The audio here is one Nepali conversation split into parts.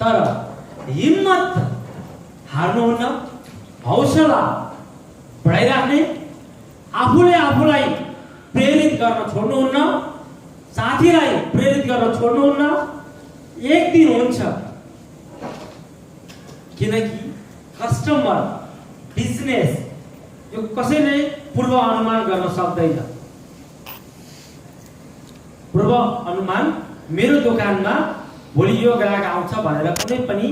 तर हिम्मत हार्नुहुन्न, हौसला बढाइराख्ने, आफूले आफूलाई प्रेरित गर्न छोड्नुहुन्न, साथीलाई प्रेरित गर्न छोड्नुहुन्न। एक दिन हुन्छ, किनकि कस्टमर बिजनेस यो कसैले पूर्व अनुमान गर्न सक्दैन। पूर्व अनुमान मेरो दोकानमा भोलि यो ग्राहक आउँछ भनेर कुनै पनि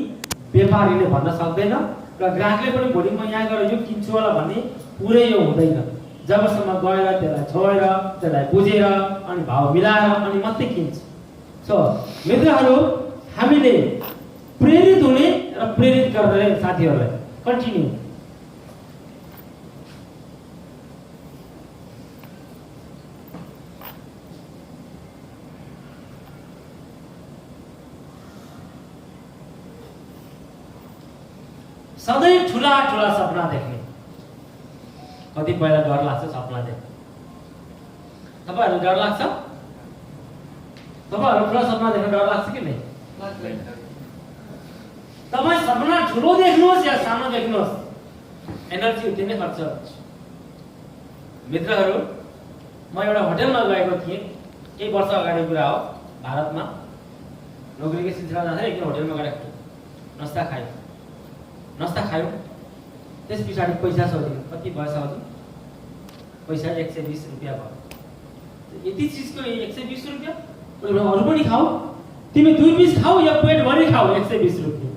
व्यापारीले भन्न सक्दैन र ग्राहकले पनि भोलि म यहाँ गएर यो किन्छु होला भन्ने पुरै यो हुँदैन। जबसम्म गएर त्यसलाई छोएर त्यसलाई बुझेर अनि भाव मिलाएर अनि मात्रै किन्छ। सो मित्रहरू, हामीले प्रेरित हुने र प्रेरित गर्ने साथीहरूलाई कन्टिन्यू। सधैँ ठुला ठुला सपना देख्ने। कतिपयलाई डर लाग्छ सपना देख्न। तपाईहरु डर लाग्छ? तपाईहरु ठुला सपना देख्न डर लाग्छ कि नहीं? तपाईं सपना ठुलो देख्नुहोस् या सानो देख्नुहोस्, एनर्जी उति नै खर्च हुन्छ। मित्रहरू, म एउटा होटलमा गएको थिएँ, केही वर्ष अगाडि कुरा हो। भारतमा नोकरीको सिलसिला जाँदा एक दिन होटलमा गएर नास्ता खायो। नास्ता खायो, त्यस पछाडि पैसा सोध्यो, कति पैसा हो? पैसा 120 रुपैयाँ भयो। यति चीजको 120 रुपैयाँ? अरू पनि खाऊ, तिमी 2 पीस खाऊ या पेट भरि खाऊ, 120 रुपैयाँ।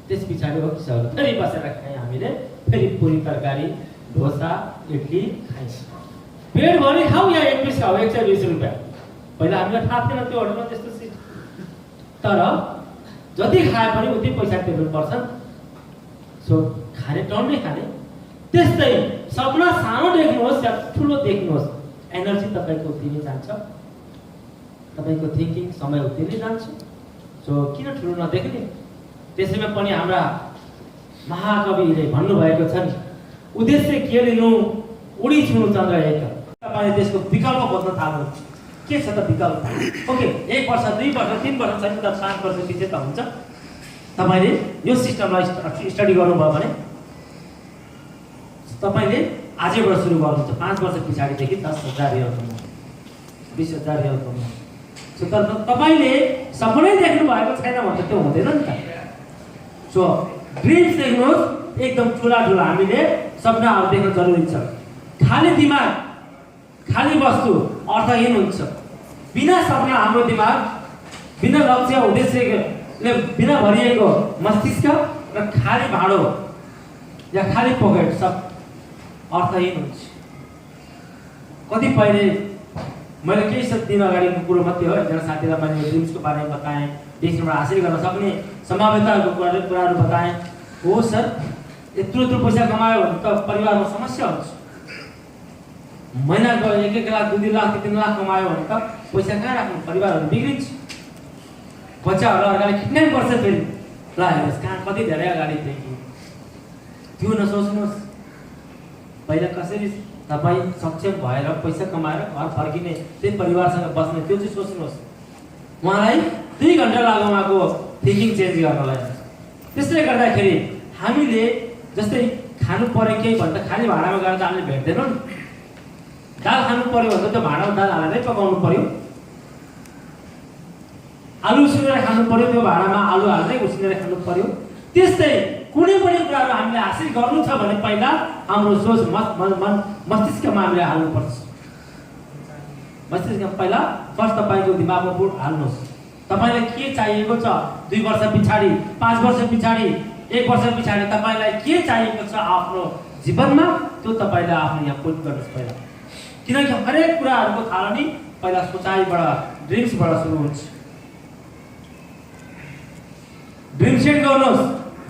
त्यस पछाडि हो किसहरू फेरि बसेर खाए हामीले, फेरि पुरी तरकारी डोसा इडली खाइन्छ। पेट भरि खाऊ या 1 पीस खाऊ, 120 रुपैयाँ। पहिला हामीलाई थाहा थिएन त्यो होटलमा त्यस्तो सिस्टम, तर जति खाए पनि उति पैसा तिर्नु पर्छ। सो खाने टन्नै खाने। त्यस्तै सपना सानो देख्नुहोस् या ठुलो देख्नुहोस्, एनर्जी तपाईको उति नै जान्छ, तपाईको थिंकिङ समय उति नै जान्छ। सो किन ठुलो नदेख्ने? त्यसैमा पनि हाम्रा महाकविले भन्नुभएको छ नि, उद्देश्य के लिनु उडी छुनु चन्द्र एक। तपाईले त्यसको विकल्प खोज्न थाल्नु। के छ त विकल्प? ओके, 1 वर्ष 2 वर्ष 3 वर्ष छैन त 5 वर्ष पछि त हुन्छ। तपाईले यो सिस्टमलाई स्टडी गर्नुभयो भने तपाईले आजैबाट सुरु गर्नुहुन्छ। 5 वर्ष पछाडिदेखि 10,000 रियल कमाउनु, 20,000 रियल कमाउनु। सो तर तपाईले सपनै देख्नु भएको छैन भने त्यो हुँदैन नि त। सो ड्रिम्स देख्नुहोस्, एकदम ठुला ठुला। हामीले सपनाहरू देख्न जरुरी छ। खाली दिमाग, खाली वस्तु अर्थहीन हुन्छ। बिना सपना हाम्रो दिमाग, बिना लक्ष्य उद्देश्यले बिना भरिएको मस्तिष्क र खाली भाँडो या खाली पकेट सब अर्थहीन हुन्छ। कतिपयले मैले केही दिन अगाडिको कुरो मात्रै हो, एकजना साथीलाई मैले ड्रिम्सको बारेमा बताएँ, ड्रिम्सबाट हासिल गर्न सक्ने सम्भाव्यताको कुराहरू बताएँ। हो सर, यत्रो पैसा कमायो भने त परिवारमा समस्या हुन्छ। महिनाको 1-1 लाख 2-2 लाख 3 लाख कमायो भने त पैसा कहाँ राख्नु? परिवारहरू बिग्रिन्छ। बच्चाहरू अगाडि खिच्नै पर्छ फेरि। ल हेर्नुहोस् कहाँ कति धेरै अगाडि थियो। त्यो नसोच्नुहोस्। पहिला कसरी तपाईँ सक्षम भएर पैसा कमाएर घर फर्किने, त्यही परिवारसँग बस्ने, त्यो चाहिँ सोच्नुहोस्। उहाँलाई 2 घण्टा लाग्यो उहाँको थिङ्किङ चेन्ज गर्नलाई। त्यसले गर्दाखेरि हामीले जस्तै खानु पर्यो केही भन्दा खाली भाँडामा गएर त हामीले भेट्दैनौँ। दाल खानु पर्यो भने त भाँडामा दाल हालेरै पकाउनु पर्यो। आलु उसिनेर खानु पर्यो, त्यो भाँडामा आलु हालेरै उसिनेर खानु पर्यो। त्यस्तै कुनै पनि कुराहरू हामीले हासिल गर्नु छ भने पहिला हाम्रो सोच मस्तिष्कमा हामीले हाल्नुपर्छ। मस्तिष्कमा पहिला फर्स्ट तपाईँको दिमागमा बुट हाल्नुहोस्। तपाईँलाई के चाहिएको छ 2 वर्ष पछाडि, 5 वर्ष पछाडि, 1 वर्ष पछाडि तपाईँलाई के चाहिएको छ आफ्नो जीवनमा, त्यो तपाईँले आफ्नो यहाँ पुट गर्नुहोस् पहिला। किनकि हरेक कुराहरूको थालनी पहिला सोचाइबाट, ड्रिम्सबाट सुरु हुन्छ। ड्रिम सेट गर्नुहोस्।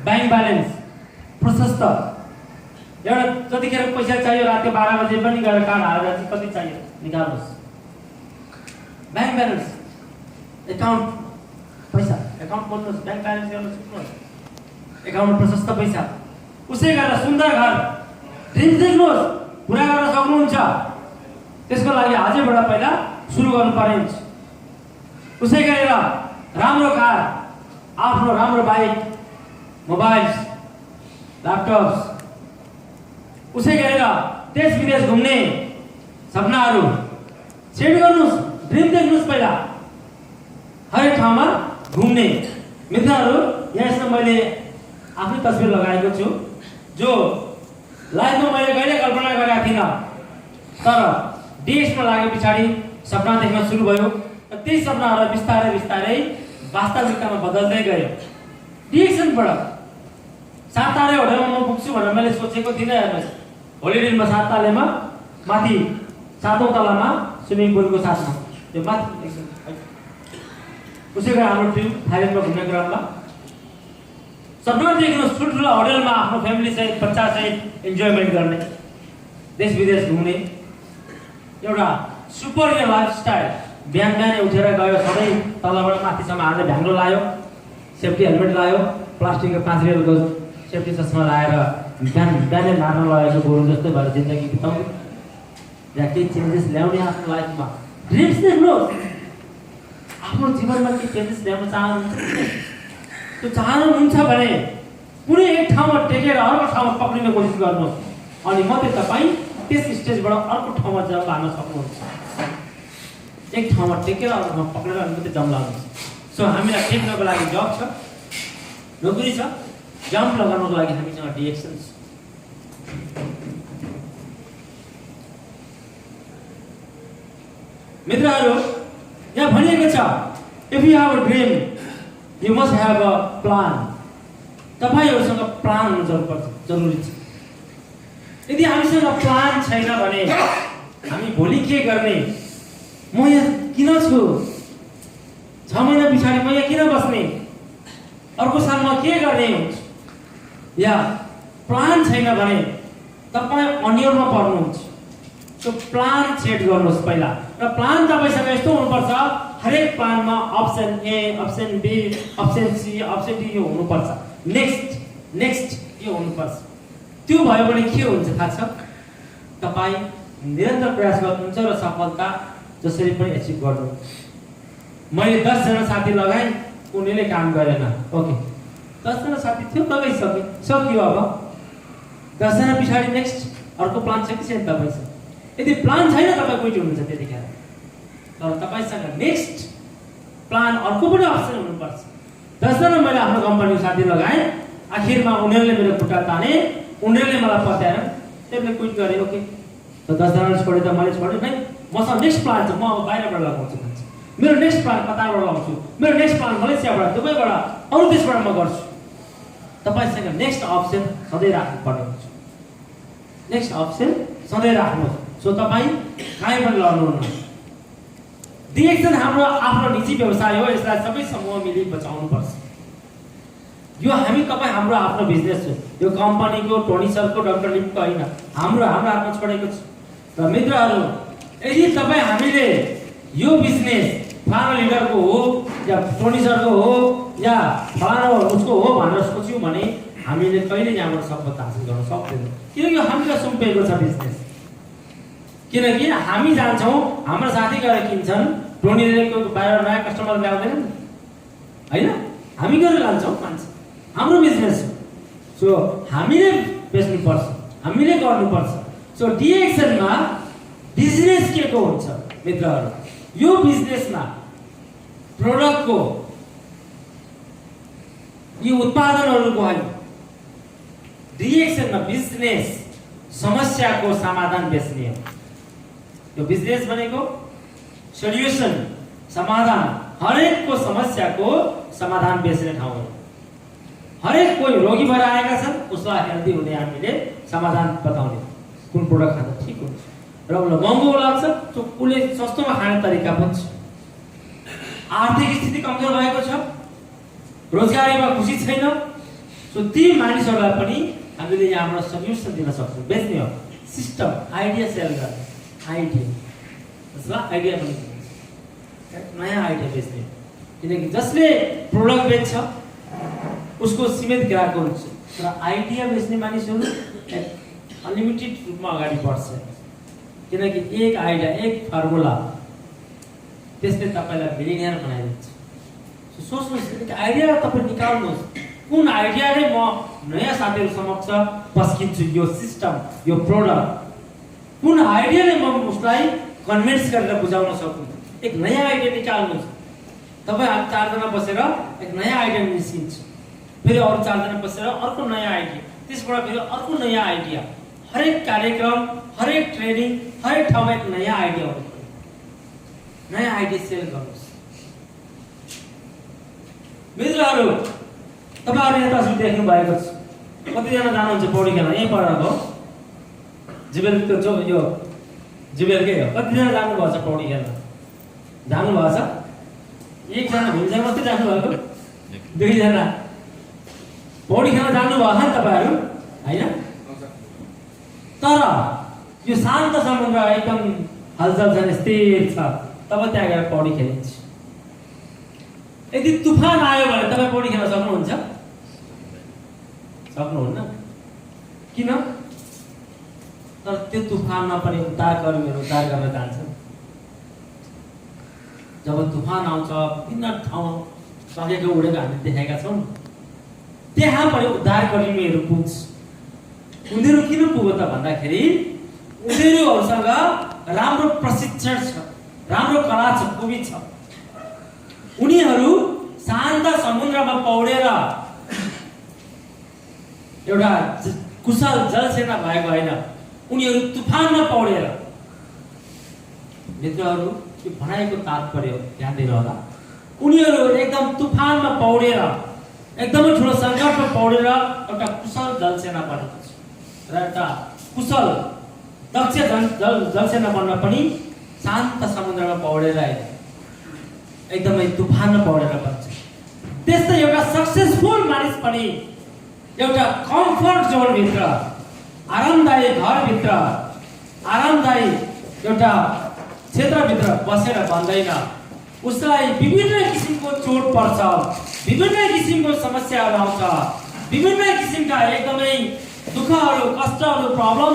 ब्याङ्क ब्यालेन्स प्रशस्त, एउटा जतिखेर पैसा चाहियो राति 12 बजे पनि गएर कार्ड हालेर कति चाहियो निकाल्नुहोस्। ब्याङ्क ब्यालेन्स, एकाउन्ट पैसा, एकाउन्ट खोल्नुहोस्, ब्याङ्क ब्यालेन्स गर्न सिक्नुहोस्। एकाउन्टमा प्रशस्त पैसा, उसै गरेर सुन्दर घर, ड्रिम देख्नुहोस्, पुरा गर्न सक्नुहुन्छ। त्यसको लागि आजैबाट पहिला सुरु गर्नु पर्ने हुन्छ। उसै गरेर राम्रो कार, आफ्नो राम्रो बाइक, मोबाइल्स, ल्यापटप्स, उसै गरेर देश विदेश घुम्ने सपनाहरू सेट गर्नुहोस्, ड्रिम देख्नुहोस् पहिला, हरेक ठाउँमा घुम्ने। मित्रहरू, यहाँ यसमा मैले आफ्नै तस्बिर लगाएको छु, जो लाइफमा मैले कहिले कल्पना गरेका थिइनँ, तर देशमा लागे पछाडि सपना देख्न सुरु भयो र त्यही सपनाहरू बिस्तारै बिस्तारै वास्तविकतामा बदल्दै गयो। डिएक्सनबाट 7 तारे होटलमा म पुग्छु भनेर मैले सोचेको थिइनँ। हेर्नुहोस्, होलिडेमा 7 तालेमा माथि 7औं तलामा स्विमिङ पुलको साथमा त्यो माथि उसै गरी हाम्रो टिम थाइल्यान्डमा घुम्ने क्रममा सपना देख्नुहोस्, ठुल्ठुला होटलमा आफ्नो फ्यामिली सहित, बच्चा सहित इन्जोयमेन्ट गर्ने, देश विदेश घुम्ने एउटा सुपर लाइफस्टाइल। बिहान बिहानै उठेर गयो, सधैँ तलबाट माथिसम्म हाल्ने भ्याङ्लो लायो, सेफ्टी हेलमेट लायो, प्लास्टिकको 5 रेलको सेफ्टी चस्मा लाएर बिहान बिहानै मार्न लगेको गोरु जस्तो भएर जिन्दगी बिताउने या केही चेन्जेस ल्याउने आफ्नो लाइफमा। ड्रिम्स देख्नुहोस्, आफ्नो जीवनमा के चेन्जेस ल्याउन चाहनुहुन्छ, त्यो चाहनुहुन्छ भने कुनै एक ठाउँमा टेकेर अर्को ठाउँमा पक्रिने कोसिस गर्नुहोस्, अनि मात्रै तपाईँ त्यस स्टेजबाट अर्को ठाउँमा जम्प हान्न सक्नुहुन्छ। एक ठाउँमा टेकेर अर्को ठाउँमा पक्रेर अनि मात्रै जम्प लाग्नुहुन्छ। सो हामीलाई टेक्नको लागि जब छ, नोकरी छ, जम्प लगाउनको लागि हामीसँग डिएक्सन छ। मित्रहरू, यहाँ भनिएको छ, if you have a dream you must have a plan. तपाईहरुसँग प्लान हुनु जरुरी छ। यदि हामीसँग प्लान छैन भने हामी भोलि के गर्ने, म यहाँ किन छु, 6 महिना पछाडि म यहाँ किन बस्ने, अर्को साल म के गर्ने हुन्छ, या प्लान छैन भने तपाईँ अन्यलमा पर्नुहुन्छ। सो प्लान सेट गर्नुहोस् पहिला, र प्लान तपाईसँग यस्तो हुनुपर्छ, हरेक प्लानमा option A, option B, option C, option D यो हुनुपर्छ, नेक्स्ट यो हुनुपर्छ। त्यो भयो भने के हुन्छ थाहा छ, तपाईँ निरन्तर प्रयास गर्नुहुन्छ र सफलता जसरी पनि एचिभ गर्नुहुन्छ। मैले 10 जना साथी लगाएँ, उनीले काम गरेन, ओके, 10 जना साथी थियो, लगाइसके, सकियो। अब 10 जना पछाडि नेक्स्ट अर्को प्लान छ कि छैन तपाईसँग? यदि प्लान छैन तपाईँ क्विट हुनुहुन्छ त्यतिखेर। तर तपाईसँग नेक्स्ट प्लान अर्को पनि अप्सन हुनुपर्छ। 10 जना मैले आफ्नो कम्पनीको साथी लगाएँ, आखिरमा उनीहरूले मेरो खुट्टा ताने, उनीहरूले मलाई पत्याएर त्यसले क्विट गरे, ओके, त 10 जनाले छोडे त मैले छोडेँ नै, मसँग नेक्स्ट प्लान छ, म अब बाहिरबाट लगाउँछु भन्छ। मेरो नेक्स्ट प्लान कतारबाट लगाउँछु, मेरो नेक्स्ट प्लान मलेसियाबाट, दुबईबाट, अरू देशबाट म गर्छु। तपाईसँग नेक्स्ट अप्सन सधैँ राख्नुपर्ने हुन्छ, नेक्स्ट अप्सन सधैँ राख्नुहोस्। सो तपाईँ कहीँ पनि लड्नुहुन्न। डिएक्सन हाम्रो आफ्नो निजी व्यवसाय हो, यसलाई सबै समूह मिली बचाउनुपर्छ। यो तपाईँ हाम्रो आफ्नो बिजनेस हो, यो कम्पनीको, टोनी सरको, डाक्टर लिपको होइन, हाम्रो हातमा छोडेको छ। र मित्रहरू, यदि तपाईँ हामीले यो बिजनेस फलाना लिडरको हो या टोनी सरको हो या फलाना उसको हो भनेर सोच्यौँ भने हामीले कहिले यहाँबाट सफलता हासिल गर्न सक्दैनौँ, किनकि हामीलाई सुम्पिएको छ बिजनेस। किनकि हामी जान्छौँ, हाम्रो साथी गएर किन्छन्, टोनीले बाहिर नयाँ कस्टमर ल्याउँदैन होइन, हामी गएर लान्छौँ मान्छे, हाम्रो बिजनेस हो। सो हामीले बेच्नुपर्छ, हामीले गर्नुपर्छ। सो डिएक्सनमा बिजनेस के को हुन्छ मित्रहरू, यो बिजनेसमा प्रोडक्टको, यो उत्पादनहरूको होइन, डिएक्सनमा बिजनेस समस्याको समाधान बेच्ने हो। यो बिजनेस भनेको सोल्युसन, समाधान, हरेकको समस्याको समाधान बेच्ने ठाउँ हो। हरेक कोही रोगी भएर आएका छन्, उसलाई हेल्दी हुने हामीले समाधान बताउने, कुन प्रोडक्ट खाँदा ठिक हुन्छ, र उसलाई महँगो लाग्छ त्यो उसले सस्तोमा खाने तरिका पनि छ। आर्थिक स्थिति कमजोर भएको छ, रोजगारीमा खुसी छैन, सो ती मानिसहरूलाई पनि हामीले यहाँबाट सल्युसन दिन सक्छौँ। बेच्ने हो, सिस्टम, आइडिया सेल गर्ने, आइडिया, जसलाई आइडिया पनि नयाँ आइडिया बेच्ने। किनकि जसले प्रोडक्ट बेच्छ उसको सीमित ग्राहक हुन्छ, तर आइडिया बेच्ने मानिसहरू अनलिमिटेड रूपमा अगाडि बढ्छ। किनकि एक आइडिया, एक फर्मुला त्यसले तपाईलाई मिलिनियर बनाइदिन्छ। सो सोच्नुहोस्, एक आइडिया तपाईँ निकाल्नुहोस्, कुन आइडियाले म नयाँ साथीहरू समक्ष पस्किन्छु, यो सिस्टम, यो प्रोडक्ट, कुन आइडियाले म उसलाई कन्भिन्स गरेर बुझाउन सकूँ। एक नयाँ आइडिया निकाल्नुहोस्। तपाईँ 4 जना बसेर एक नयाँ आइडिया निस्किन्छ, फेरि अरू 4 जना बसेर अर्को नयाँ आइडिया, त्यसबाट फेरि अर्को नयाँ आइडिया। हरेक कार्यक्रम, हरेक ट्रेनिङ, हरेक ठाउँमा एक नयाँ आइडिया आउँछ। नयाँ आइडिया सेल गर्नुहोस्। मित्रहरू, तपाईहरु यहाँ तस्बिर देख्नु भएको छ। कतिजना जानुहुन्छ पौडी खेल्न? यही परको जिबेलको जो यो जिबेलकै हो। कतिजना जानु भएको छ पौडी खेल्न? जानु भएको छ? एकजना भुइँजना मात्रै जानु भएको? 2 जना पौडी खेल्न जानु भएको छ नि तपाईहरु, हैन? तर यो शान्त समुद्र एकदम हलचल छ, स्थिर छ, तब त्यहाँ गएर पौडी खेलिन्छ। यदि तुफान आयो भने तपाईँ पौडी खेल्न सक्नुहुन्छ? सक्नुहुन्न। किन? तर त्यो तुफानमा पनि उद्धारकर्मीहरू उद्धार गर्न जान्छन्। जब तुफान आउँछ, विभिन्न ठाउँ सकेको उडेको हामीले देखेका छौँ, त्यहाँ पनि उद्धारकर्मीहरू पुग्छ। उनीहरू किन पुग्यो त भन्दाखेरि उनीहरूसँग राम्रो प्रशिक्षण छ, राम्रो कला छ, खुबी छ। उनीहरू शान्त समुद्रमा पौडेर एउटा कुशल जलसेना भएको होइन, उनीहरू तुफानमा पौडेर। मित्रहरू, यो भनाइको तात्पर्य ध्यान दिनु होला। उनीहरू एकदम तुफानमा पौडेर, एकदमै ठुलो सङ्कटमा पौडेर एउटा कुशल जलसेना बनेको छ। र एउटा कुशल दक्ष जलसेना बन्न पनि शान्त समुद्रमा पौडेर एकदमै तुफानमा पौडेर बन्छ। त्यस्तै एउटा सक्सेसफुल मानिस पनि एउटा कम्फर्ट जोन भित्र, आरामदायी घरभित्र, आरामदायी एउटा क्षेत्रभित्र बसेर बन्दैन। उसलाई विभिन्न किसिमको चोट पर्छ, विभिन्न किसिमको समस्याहरू आउँछ, विभिन्न किसिमका एकदमै दुःखहरू, कष्टहरू, प्रब्लम,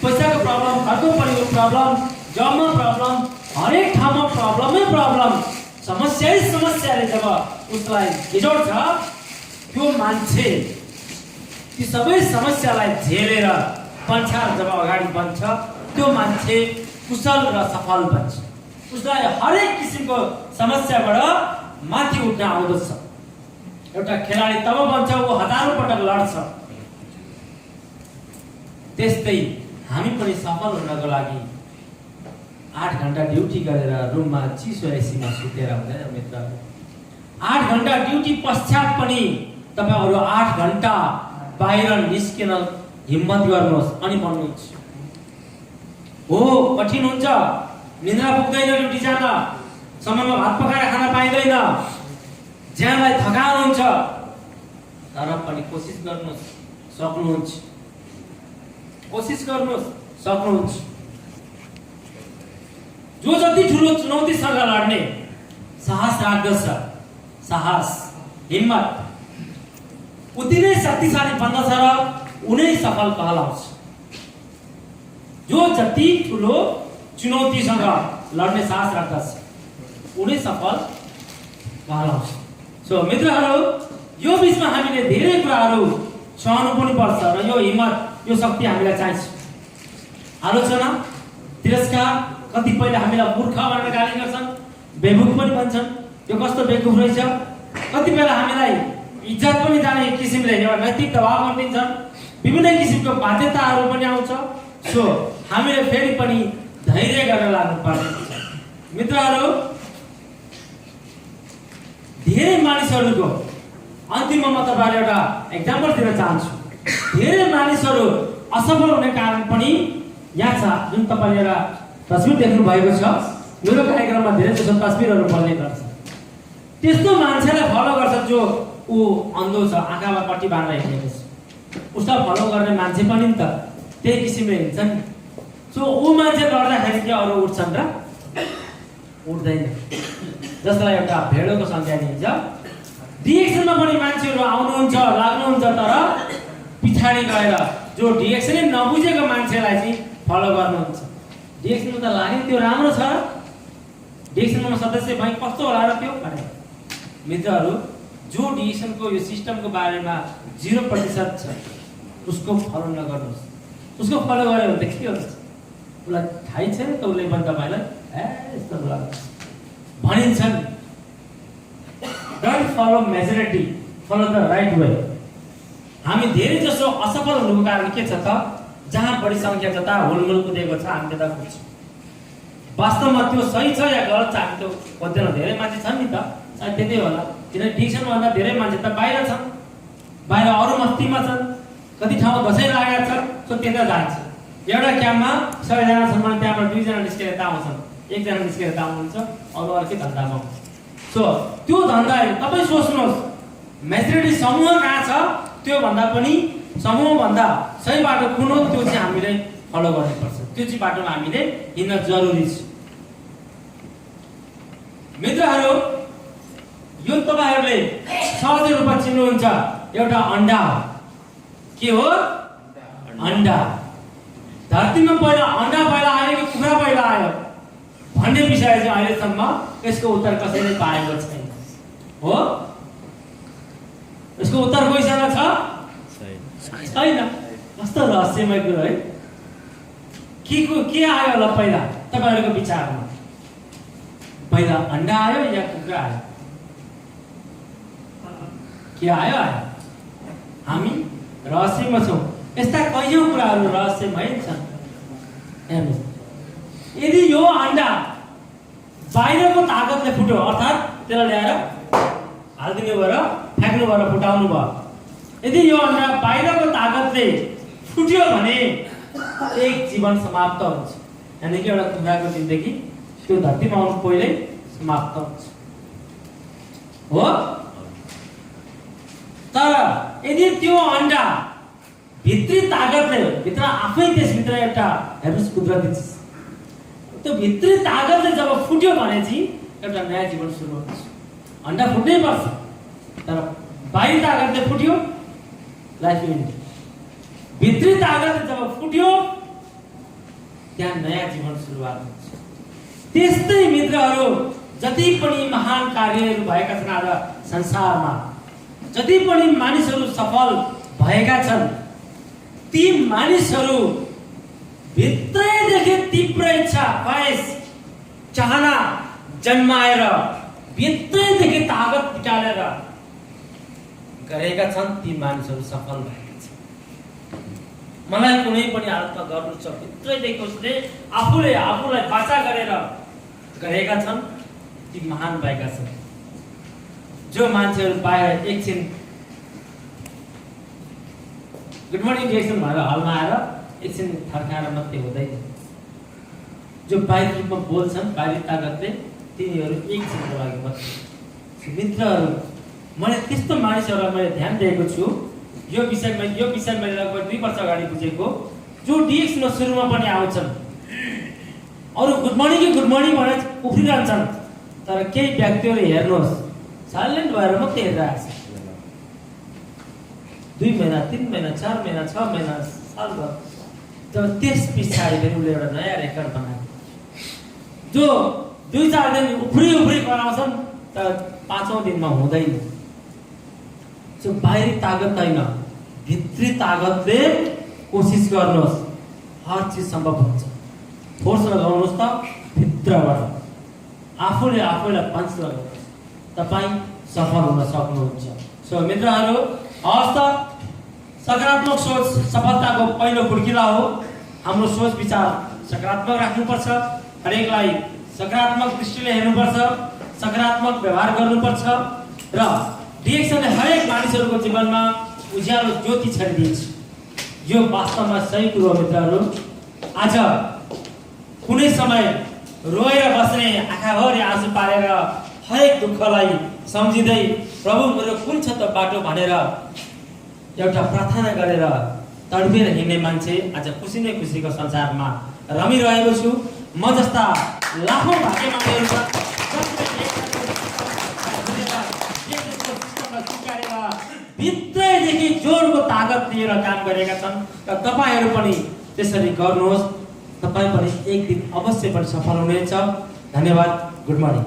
पैसाको प्रब्लम, घरको परिवारको प्रब्लम, जबमा प्रब्लम, हरेक ठाउँमा प्रब्लमै प्रब्लम, समस्याले जब उसलाई हिजोड्छ, त्यो मान्छे ती सबै समस्यालाई झेलेर पन्छार जब अगाडि बढ्छ, त्यो मान्छे कुशल र सफल बन्छ। उसलाई हरेक किसिमको समस्याबाट माथि उठ्न आउँदछ। एउटा खेलाडी तब बन्छ ऊ हजारौं पटक लड्छ। त्यस्तै हामी पनि सफल हुनको लागि 8 घण्टा ड्युटी गरेर रुममा चिसो एसीमा सुतेर हुँदैन मित्र। 8 घण्टा ड्युटी पश्चात पनि तपाईहरु 8 घण्टा बाहिर निस्किन हिम्मत गर्नुहोस् अनि भन्नुहुन्छ। हो, कठिन हुन्छ, निद्रा पुग्दैन, ड्युटी जान समयमा भात पकाएर खान पाइँदैन, ज्यानलाई थकान हुन्छ, तर पनि कोसिस गर्नुहोस्, सक्नुहुन्छ। कोसिस गर्नुहोस्, सक्नुहुन्छ। जो जति ठुलो चुनौतीसँग लड्ने साहस राख्दछ, साहस, हिम्मत, उति नै शक्तिशाली बन्दछ र उनै सफल कहलाउँछ। जो जति ठुलो चुनौतीसँग लड्ने साहस राख्दछ, उनै सफल कहलाउँछ। सो मित्रहरू, यो बीचमा हामीले धेरै कुराहरू सहनु पनि पर्छ र यो हिम्मत, यो शक्ति हामीलाई चाहिन्छ। आलोचना, तिरस्कार, कतिपयले हामीलाई मूर्ख भनेर गाली गर्छन्, बेवकुफ पनि भन्छन्, यो कस्तो बेवकुफ रहेछ। कतिपयले हामीलाई इज्जत पनि जाने किसिमले एउटा नैतिक दबाव गरिदिन्छन्, विभिन्न किसिमको बाध्यताहरू पनि आउँछ। सो हामीले फेरि पनि धैर्य गरेर लाग्नुपर्ने हुन्छ। मित्रहरू, धेरै मानिसहरूको अन्तिममा म तपाईहरुलाई एउटा एक्जाम्पल दिन चाहन्छु। धेरै मानिसहरू असफल हुने कारण पनि यहाँ छ। जुन तपाईले एउटा तस्बिर देख्नु भएको छ, मेरो कार्यक्रममा धेरै जसो तस्बिरहरू बन्ने गर्छ। त्यस्तो मान्छेलाई फलो गर्छ जो ऊ अन्धो छ, आँखामा पट्टी बाँधेर हिँडेको छ। उसलाई फलो गर्ने मान्छे पनि नि त त्यही किसिमले हिँड्छन्। सो ऊ मान्छे लड्दाखेरि के अरू उठ्छन् र? उठ्दैन। जसलाई एउटा भेडोको संज्ञा दिन्छ। डिरेक्सनमा पनि मान्छेहरू आउनुहुन्छ, लाग्नुहुन्छ, तर पछाडि गएर जो डिरेक्सनै नबुझेको मान्छेलाई चाहिँ फलो गर्नुहुन्छ। डिरेक्सनमा त लाग्यो त्यो राम्रो छ, डिरेक्सनमा सदस्य भई कस्तो होला र त्यो भने मित्रहरू, जो डिएक्सनको यो सिस्टमको बारेमा 0% छ उसको फलो नगर्नुहोस्। उसको फलो गर्यो भने त के हुन्छ? उसलाई थाहै छैन त उसले पनि तपाईँलाई यस्तो भनिन्छन्। Don't follow majority, follow the right way. हामी धेरै जसो असफल हुनुको कारण के छ त? जहाँ बढी सङ्ख्या छ ता हुलमुल कुदेको छ, हामी त्यता कुद्छौँ। वास्तवमा त्यो सही छ या गलत छ हामी त्यो खोज्दैनौँ। धेरै मान्छे छन् नि त, सायद त्यतै होला, किनभने डिक्सनभन्दा धेरै मान्छे त बाहिर छन्, बाहिर अरू मस्तीमा छन्, कति ठाउँमा दसैँ लागेको छ, सो त्यता जान्छ। एउटा क्याम्पमा 100जना छन् भने त्यहाँबाट 2 जना निस्केर यता आउँछन्, 1 जना निस्केर यता आउनुहुन्छ, अरू अर्कै धन्दामा। सो त्यो धन्दा तपाईँ सोच्नुहोस्, मेजोरिटी समूह कहाँ छ, त्यो भन्दा पनि समूहभन्दा सही बाटो कुन हो त्यो चाहिँ हामीले फलो गर्नुपर्छ। त्यो चाहिँ बाटोमा हामीले हिँड्न जरुरी छ। मित्रहरू, यो तपाईहरूले सहज रूपमा चिन्नुहुन्छ, एउटा अन्डा हो। के हो? अन्डा। धरतीमा पहिला अन्डा पहिला आयो कि कुखुरा पहिला आयो भन्ने विषय चाहिँ अहिलेसम्म यसको उत्तर कसैले पाएको छैन। हो? यसको उत्तर कोहीसँग छ? छैन। कस्तो रहस्यमय कुरो है। के आयो होला पहिला तपाईहरुको विचारमा? पहिला अन्डा आयो या कुखुरा आयो? के आयो? हामी रहस्यमा छौँ। यस्ता कयौं कुराहरू रहस्यमय छन्। यदि यो अन्डा बाहिरको ताकतले फुट्यो, अर्थात् त्यसलाई ल्याएर हाल्दिनु भयो र फ्याँक्नु भयो र फुटाउनु भयो, यदि यो अन्डा बाहिरको ताकतले फुट्यो भने एक जीवन समाप्त हुन्छ। यानी कि एउटा कुखुराको जिन्दगी त्यो धरतीमा आउनु पहिल्यै समाप्त हुन्छ। हो? तर यदि त्यो अन्डा भित्री ताकतले, भित्र आफै त्यसभित्र एउटा हेर्नुस् कुदरती चिज, त्यो भित्री ताकतले जब फुट्यो भने चाहिँ एउटा नयाँ जीवन सुरु हुन्छ। अन्डा फुट्नै पर्छ, तर बाहिरी ताकतले फुट्यो लाइफ इन्ड। भित्री ताकतले जब फुट्यो त्यहाँ नयाँ जीवन सुरुवात हुन्छ। त्यस्तै मित्रहरू, जति पनि महान कार्यहरू भएका छन् आज संसारमा, जति पनि मानिसहरू सफल भएका छन्, ती मानिसहरू भित्रैदेखि तीव्र इच्छा, ख्वाइस, चाहना जन्माएर भित्रैदेखि ताकत निकालेर गरेका छन्। ती मानिसहरू सफल भएका छन्। मलाई कुनै पनि हालतमा गर्नु छ भित्रैदेखि उसले आफूलाई बाचा गरेर गरेका छन्। ती महान भएका छन्। जो मान्छेहरू बाहिर एकछिन गुड मर्निङ डिएक्सन भनेर हलमा आएर एकछिन थर्काएर मात्रै हुँदैन। जो बाहिर रूपमा बोल्छन् बाहिरी ताकतले, तिनीहरू एकछिनको लागि मात्रै। मित्रहरू, मैले त्यस्तो मानिसहरूलाई मैले ध्यान दिएको छु। यो विषय मैले लगभग 2 वर्ष अगाडि बुझेको। जो डिएक्समा सुरुमा पनि आउँछन्, अरू गुड मर्निङ भनेर उफ्रिरहन्छन्, तर केही व्यक्तिहरू हेर्नुहोस् साइलेन्ट भएर मात्रै हेरिरहेको छ। 2 महिना, 3 महिना, 4 महिना, 6 महिना, साल भर, जब त्यस पछाडि फेरि उसले एउटा नयाँ रेकर्ड बनायो। जो 2-4 दिन उफ्री कराउँछन्, तर 5औं दिनमा हुँदैन। जो बाहिरी ताकत होइन, भित्री ताकतले कोसिस गर्नुहोस्, हर चिज सम्भव हुन्छ। फोर्स लगाउनुहोस् त भित्रबाट, आफूलाई पञ्च लगाउनुहोस्, तपाईँ सफल हुन सक्नुहुन्छ। सो मित्रहरू, हवस् त, सकारात्मक सोच सफलताको पहिलो खुड्किला हो। हाम्रो सोच विचार सकारात्मक राख्नुपर्छ, हरेकलाई सकारात्मक दृष्टिले हेर्नुपर्छ, सकारात्मक व्यवहार गर्नुपर्छ र डिएक्सनले हरेक मानिसहरूको जीवनमा उज्यालो ज्योति छरिदिन्छ। यो वास्तवमा सही कुरो हो मित्रहरू। आज कुनै समय रोएर बस्ने, आँखाभरि आँसु पारेर हरेक दुःखलाई सम्झिँदै प्रभु मेरो कुन छ त बाटो भनेर एउटा प्रार्थना गरेर तडपेर हिँड्ने मान्छे आज खुसी नै खुसीको संसारमा रमिरहेको छु। म जस्ता लाखौं भाग्यमानहरू छन् भित्रैदेखि जोरको ताकत लिएर काम गरेका छन् र तपाईहरू पनि त्यसरी गर्नुहोस्। तपाईँ पनि एक दिन अवश्य पनि सफल हुनेछ। धन्यवाद। Good morning.